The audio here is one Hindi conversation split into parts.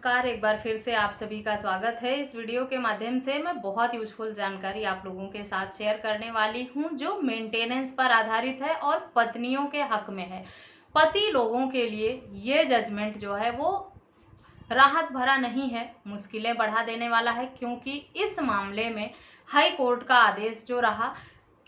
नमस्कार, एक बार फिर से आप सभी का स्वागत है। इस वीडियो के माध्यम से मैं बहुत यूजफुल जानकारी आप लोगों के साथ शेयर करने वाली हूं जो मेंटेनेंस पर आधारित है और पत्नियों के हक में है। पति लोगों के लिए ये जजमेंट जो है वो राहत भरा नहीं है, मुश्किलें बढ़ा देने वाला है, क्योंकि इस मामले में हाई कोर्ट का आदेश जो रहा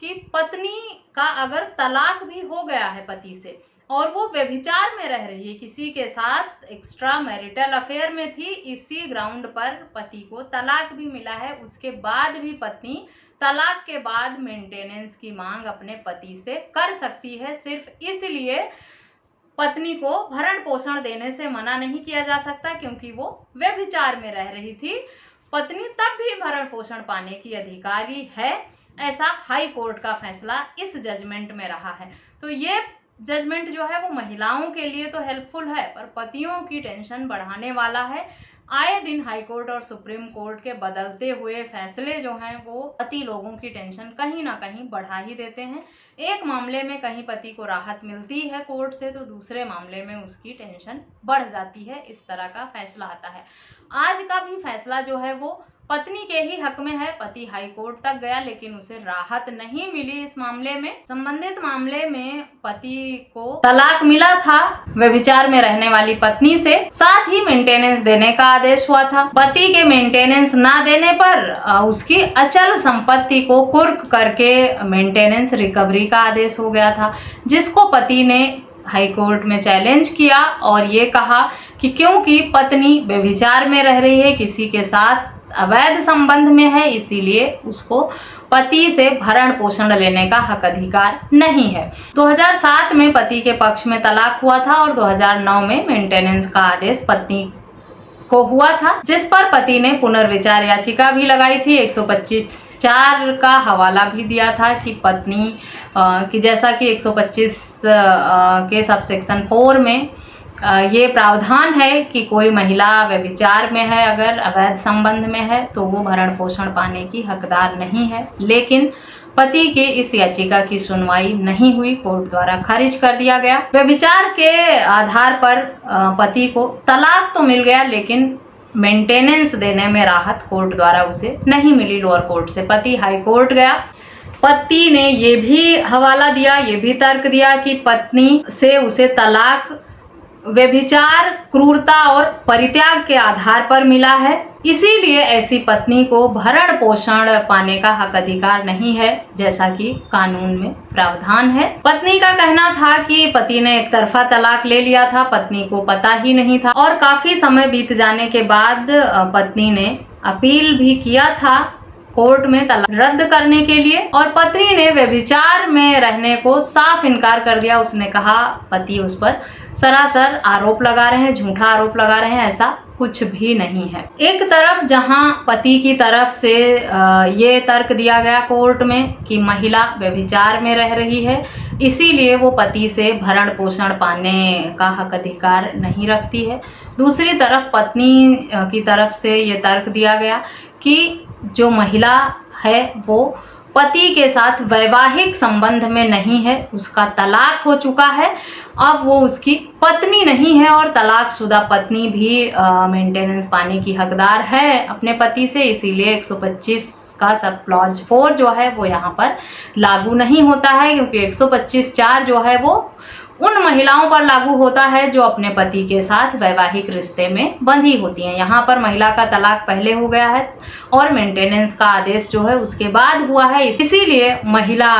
कि पत्नी का अगर तलाक भी हो गया है पति से और वो व्यभिचार में रह रही है, किसी के साथ एक्स्ट्रा मैरिटल अफेयर में थी, इसी ग्राउंड पर पति को तलाक भी मिला है, उसके बाद भी पत्नी तलाक के बाद मेंटेनेंस की मांग अपने पति से कर सकती है। सिर्फ इसलिए पत्नी को भरण पोषण देने से मना नहीं किया जा सकता क्योंकि वो व्यभिचार में रह रही थी। पत्नी तब भी भरण पोषण पाने की अधिकारी है, ऐसा हाई कोर्ट का फैसला इस जजमेंट में रहा है। तो ये जजमेंट जो है वो महिलाओं के लिए तो हेल्पफुल है, पर पतियों की टेंशन बढ़ाने वाला है। आए दिन हाई कोर्ट और सुप्रीम कोर्ट के बदलते हुए फैसले जो हैं वो पति लोगों की टेंशन कहीं ना कहीं बढ़ा ही देते हैं। एक मामले में कहीं पति को राहत मिलती है कोर्ट से, तो दूसरे मामले में उसकी टेंशन बढ़ जाती है। इस तरह का फैसला आता है। आज का भी फैसला जो है वो पत्नी के ही हक में है। पति हाई कोर्ट तक गया लेकिन उसे राहत नहीं मिली। इस मामले में, संबंधित मामले में पति को तलाक मिला था व्यभिचार में रहने वाली पत्नी से, साथ ही मेंटेनेंस देने का आदेश हुआ था। पति के मेंटेनेंस ना देने पर उसकी अचल संपत्ति को कुर्क करके मेंटेनेंस रिकवरी का आदेश हो गया था, जिसको पति ने हाई कोर्ट में चैलेंज किया और ये कहा कि क्योंकि पत्नी व्यभिचार में रह रही है, किसी के साथ अवैध संबंध में है, इसीलिए उसको पति से भरण पोषण लेने का हक अधिकार नहीं है। 2007 में पति के पक्ष में तलाक हुआ था और 2009 में मेंटेनेंस का आदेश पत्नी को हुआ था, जिस पर पति ने पुनर्विचार याचिका भी लगाई थी। 125(4) का हवाला भी दिया था कि पत्नी कि जैसा कि 125 के सबसेक्शन 4 में ये प्रावधान है कि कोई महिला व्यभिचार में है, अगर अवैध संबंध में है, तो वो भरण पोषण पाने की हकदार नहीं है। लेकिन पति की इस याचिका की सुनवाई नहीं हुई, कोर्ट द्वारा खारिज कर दिया गया। व्यभिचार के आधार पर पति को तलाक तो मिल गया लेकिन मेंटेनेंस देने में राहत कोर्ट द्वारा उसे नहीं मिली लोअर कोर्ट से। पति हाई कोर्ट गया। पति ने ये भी हवाला दिया, ये भी तर्क दिया कि पत्नी से उसे तलाक व्यभिचार, क्रूरता और परित्याग के आधार पर मिला है, इसीलिए ऐसी पत्नी को भरण पोषण पाने का हक अधिकार नहीं है, जैसा कि कानून में प्रावधान है। पत्नी का कहना था कि पति ने एक तरफा तलाक ले लिया था, पत्नी को पता ही नहीं था और काफी समय बीत जाने के बाद पत्नी ने अपील भी किया था कोर्ट में तलाक रद्द करने के लिए, और पत्नी ने व्यभिचार में रहने को साफ इनकार कर दिया। उसने कहा पति उस पर सरासर आरोप लगा रहे हैं, झूठा आरोप लगा रहे हैं, ऐसा कुछ भी नहीं है। एक तरफ जहां पति की तरफ से ये तर्क दिया गया कोर्ट में कि महिला व्यभिचार में रह रही है, इसीलिए वो पति से भरण पोषण पाने का हक अधिकार नहीं रखती है, दूसरी तरफ पत्नी की तरफ से ये तर्क दिया गया कि जो महिला है वो पति के साथ वैवाहिक संबंध में नहीं है, उसका तलाक हो चुका है, अब वो उसकी पत्नी नहीं है और तलाकशुदा पत्नी भी मेंटेनेंस पाने की हकदार है अपने पति से, इसीलिए 125 का सब क्लॉज 4 जो है वो यहाँ पर लागू नहीं होता है, क्योंकि 125(4) जो है वो उन महिलाओं पर लागू होता है जो अपने पति के साथ वैवाहिक रिश्ते में बंधी होती हैं। यहाँ पर महिला का तलाक पहले हो गया है और मेंटेनेंस का आदेश जो है उसके बाद हुआ है, इसीलिए महिला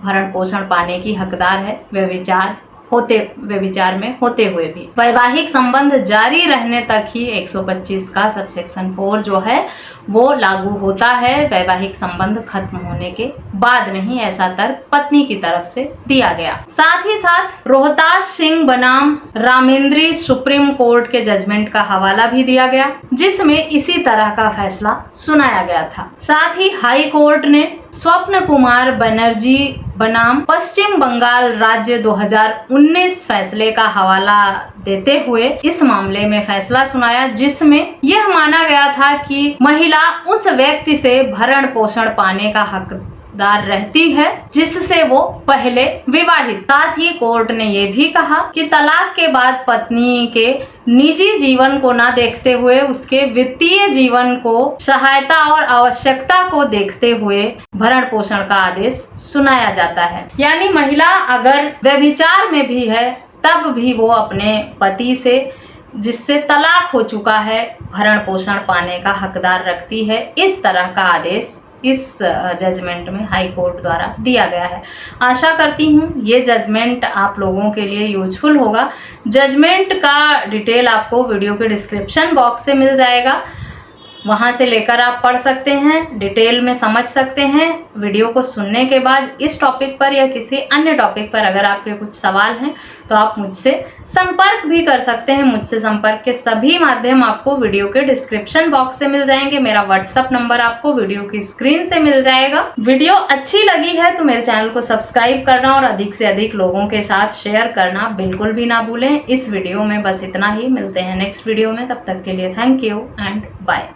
भरण पोषण पाने की हकदार है व्यभिचार में होते हुए भी। वैवाहिक संबंध जारी रहने तक ही 125 का सबसेक्शन 4 जो है वो लागू होता है, वैवाहिक संबंध खत्म होने के बाद नहीं, ऐसा तर्क पत्नी की तरफ से दिया गया। साथ ही साथ रोहतास सिंह बनाम रामेंद्री सुप्रीम कोर्ट के जजमेंट का हवाला भी दिया गया, जिसमें इसी तरह का फैसला सुनाया गया था। साथ ही हाई कोर्ट ने स्वप्न कुमार बनर्जी बनाम पश्चिम बंगाल राज्य 2019 फैसले का हवाला देते हुए इस मामले में फैसला सुनाया, जिसमें यह माना गया था कि महिला उस व्यक्ति से भरण पोषण पाने का हक हकदार रहती है जिससे वो पहले विवाहित। साथ ही कोर्ट ने ये भी कहा कि तलाक के बाद पत्नी के निजी जीवन को ना देखते हुए उसके वित्तीय जीवन को सहायता और आवश्यकता को देखते हुए भरण पोषण का आदेश सुनाया जाता है। यानी महिला अगर व्यभिचार में भी है तब भी वो अपने पति से जिससे तलाक हो चुका है भरण पोषण पाने का हकदार रखती है। इस तरह का आदेश इस जजमेंट में हाई कोर्ट द्वारा दिया गया है। आशा करती हूँ ये जजमेंट आप लोगों के लिए यूजफुल होगा। जजमेंट का डिटेल आपको वीडियो के डिस्क्रिप्शन बॉक्स से मिल जाएगा, वहाँ से लेकर आप पढ़ सकते हैं, डिटेल में समझ सकते हैं। वीडियो को सुनने के बाद इस टॉपिक पर या किसी अन्य टॉपिक पर अगर आपके कुछ सवाल हैं तो आप मुझसे संपर्क भी कर सकते हैं। मुझसे संपर्क के सभी माध्यम आपको वीडियो के डिस्क्रिप्शन बॉक्स से मिल जाएंगे। मेरा व्हाट्सअप नंबर आपको वीडियो की स्क्रीन से मिल जाएगा। वीडियो अच्छी लगी है तो मेरे चैनल को सब्सक्राइब करना और अधिक से अधिक लोगों के साथ शेयर करना बिल्कुल भी ना भूलें। इस वीडियो में बस इतना ही, मिलते हैं नेक्स्ट वीडियो में। तब तक के लिए थैंक यू एंड बाय।